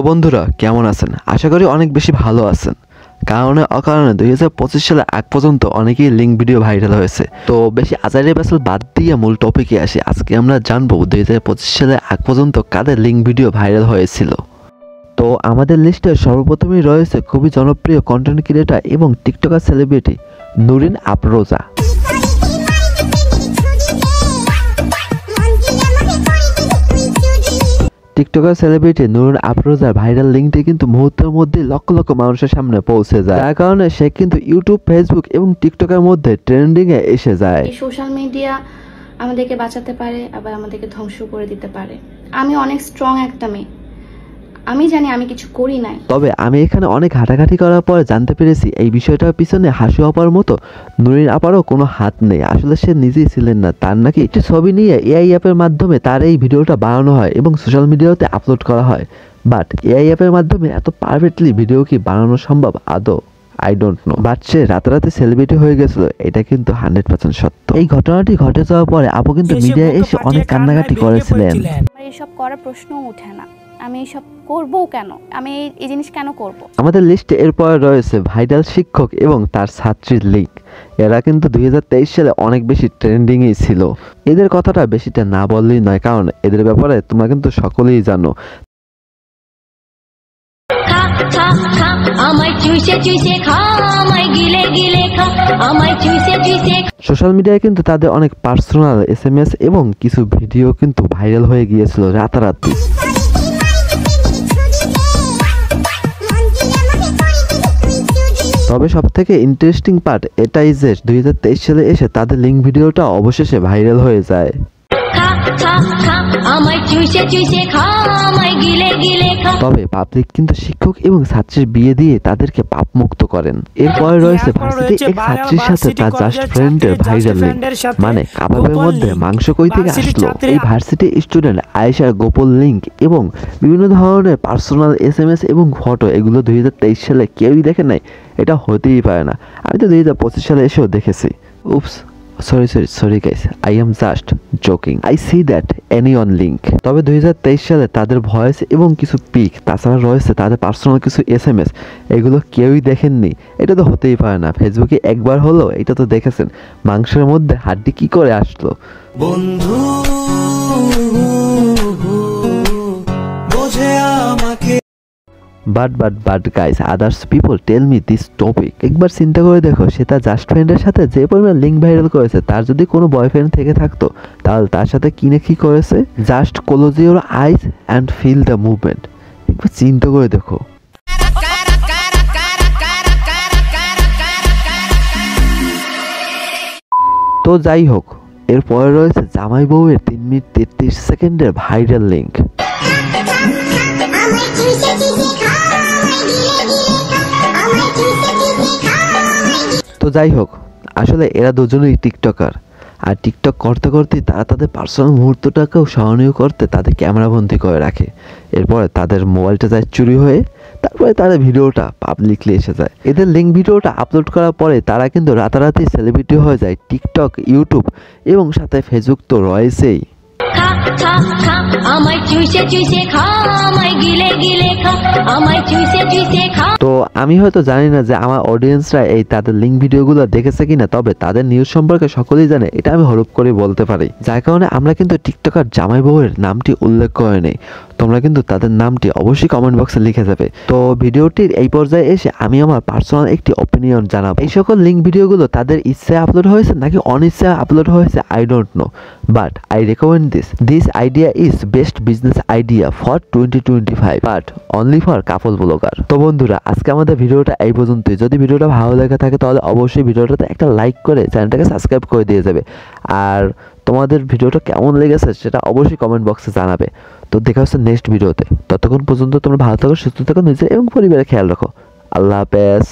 বন্ধুরা কেমন আছেন? আশা করি অনেক বেশি ভালো আছেন। কারণে অকারণে 2025 সালে আগ পর্যন্ত অনেকেই লিঙ্ক ভিডিও ভাইরাল হয়েছে। তো বেশি আজারে বাসাল বাদ দিয়ে মূল টপিকে আসি। আজকে আমরা জানবো 2025 সালে আগ পর্যন্ত কাদের লিঙ্ক ভিডিও ভাইরাল হয়েছিল। তো আমাদের লিস্টে সর্বপ্রথমেই রয়েছে খুবই জনপ্রিয় কন্টেন্ট ক্রিয়েটর এবং TikToker celebrity Nurin Afroza. TikToker celebrity Nurin আফরোজার ভাইরাল লিঙ্কটি কিন্তু মুহূর্তের মধ্যে লক্ষ লক্ষ মানুষের সামনে পৌঁছে যায়, যার কারণে সে কিন্তু ইউটিউব, ফেসবুক এবং টিকটকের মধ্যে ট্রেন্ডিং এ এসে যায়। সোশ্যাল মিডিয়া আমাদেরকে বাঁচাতে পারে, আবার আমাদেরকে ধ্বংস করে দিতে পারে। আমি অনেক স্ট্রং একটা মেয়ে, আমি জানি আমি কিছু করি নাই। তবে আমি এখানে অনেক ঘাটাঘাটি করার পর জানতে পেরেছি এই বিষয়টার পিছনে হাসু আপার মতো নুরিন আপারও কোনো হাত নেই। আসলে সে নিজেই ছিলেন না, তার নাকি একটি ছবি নিয়ে এআই অ্যাপের মাধ্যমে তার এই ভিডিওটা বানানো হয় এবং সোশ্যাল মিডিয়াতে আপলোড করা হয়। বাট এআই অ্যাপের মাধ্যমে এত পারফেক্টলি ভিডিও কি বানানো সম্ভব আদৌ? I don't know. বাট সে রাতারাতি সেলিব্রিটি হয়ে গেছিল, এটা কিন্তু 100% সত্য। এই ঘটনাটি ঘটে যাওয়ার পরে আপু কিন্তু মিডিয়ায় এসে অনেক কান্নাকাটি করেছিলেন। আমার এসব করার প্রশ্নও ওঠে না, আমি এসব করবো কেন, আমি এই জিনিস কেন করব? আমাদের লিস্টে এরপর রয়েছে ভাইরাল শিক্ষক এবং তার ছাত্রীর লিঙ্ক। এরা কিন্তু 2023 সালে অনেক বেশি ট্রেন্ডিংই ছিল। এদের কথাটা বেশিটা না বললেই নয়, কারণ এদের ব্যাপারে তোমরা কিন্তু সকলেই জানো। সোশ্যাল মিডিয়ায় কিন্তু তাদের অনেক পার্সোনাল SMS এবং কিছু ভিডিও কিন্তু ভাইরাল হয়ে গিয়েছিল রাতারাতি। তবে সব থেকে ইন্টারেস্টিং পার্ট এটাই যে 2023 সালে এসে তাদের লিঙ্ক ভিডিওটা অবশেষে ভাইরাল হয়ে যায়। তবে পাবলিক কিন্তু শিক্ষক এবং ছাত্রীর বিয়ে দিয়ে তাদেরকে পাপ মুক্ত করেন। এরপরে রয়েছে ভার্সিটি এক ছাত্রীর সাথে তার জাস্ট ফ্রেন্ডের ভাইরাল লিঙ্ক, মানে কাবাবের মধ্যে মাংস কই থেকে আসলো। এই ভার্সিটি স্টুডেন্ট আয়েশার গোপন লিঙ্ক এবং বিভিন্ন ধরনের পার্সোনাল SMS এবং ফটো, এগুলো 2023 সালে কেউই দেখে নাই, এটা হতেই পারে না। আমি তো 2025 সালে এসেও দেখেছি। উপস, sorry guys, I am just joking. I see that anyone link. তবে 2023 সালে তাদের ভয়েস এবং কিছু পিক, তাছাড়া রয়েছে তাদের পার্সোনাল কিছু SMS, এগুলো কেউই দেখেননি। এটা তো হতেই পারে না। ফেসবুকে একবার হলো, এটা তো দেখেছেন, মাংসের মধ্যে হাড্ডি কি করে আসলো বন্ধু, বোঝে আমাকে। But guys, others people tell me this topic. একবার চিন্তা করে দেখো, সে তার জাস্ট ফ্রেন্ডের সাথে যে পরিমাণ লিঙ্ক ভাইরাল করেছে, তার যদি কোনো বয়ফ্রেন্ড থেকে থাকতো তাহলে তার সাথে কি করেছে। Just close your eyes and feel the movement. একবার চিন্তা করে দেখো। তো যাই হোক, এরপরে রয়েছে জামাই বউয়ের 3 মিনিট 33 সেকেন্ডের ভাইরাল লিঙ্ক। তো যাই হোক, আসলে এরা দুজনেই টিকটকার, আর টিকটক করতে করতে তারা তাদের পার্সোনাল মুহূর্তটাকেও স্মরণীয় করতে তাদের ক্যামেরাবন্দি করে রাখে। এরপরে তাদের মোবাইলটা যায় চুরি হয়ে, তারপরে তাদের ভিডিওটা পাবলিকলি এসে যায়। এদের লিঙ্ক ভিডিওটা আপলোড করার পরে তারা কিন্তু রাতারাতি সেলিব্রিটি হয়ে যায় টিকটক, ইউটিউব এবং সাথে ফেসবুক তো রয়েছেই। তো আমি হয়তো জানি না যে আমার অডিয়েন্সরা এই তাদের লিঙ্ক ভিডিওগুলো দেখেছে কিনা, তবে তাদের নিউজ সম্পর্কে সকলেই জানে, এটা আমি হরপ করে বলতে পারি। যার কারণে আমরা কিন্তু টিকটকার জামাই বউয়ের নামটি উল্লেখ করে নেই। তোমরা কিন্তু তাদের নামটি অবশ্যই কমেন্ট বক্সে লিখে যাবে। তো ভিডিওটির এই পর্যায়ে এসে আমি আমার পার্সোনাল একটি অপিনিয়ন জানাবো। এই সকল লিঙ্ক ভিডিওগুলো তাদের ইচ্ছায় আপলোড হয়েছে নাকি অনিচ্ছায় আপলোড হয়েছে, I don't know, but I recommend this idea is best business idea for 2025, but only for couple blogger. তো বন্ধুরা, আজকে আমাদের ভিডিওটা এই পর্যন্তই। যদি ভিডিওটা ভালো লেগে থাকে তাহলে অবশ্যই ভিডিওটাতে একটা লাইক করে চ্যানেলটাকে সাবস্ক্রাইব করে দিয়ে যাবে। আর তোমাদের ভিডিওটা কেমন লেগেছে সেটা অবশ্যই কমেন্ট বক্সে জানাবে। তো দেখা হচ্ছে নেক্সট ভিডিওতে। ততক্ষণ পর্যন্ত তোমরা ভালো থাকো, সুস্থ থাকো, নিজের এবং পরিবারের খেয়াল রাখো। আল্লাহ হাফেজ।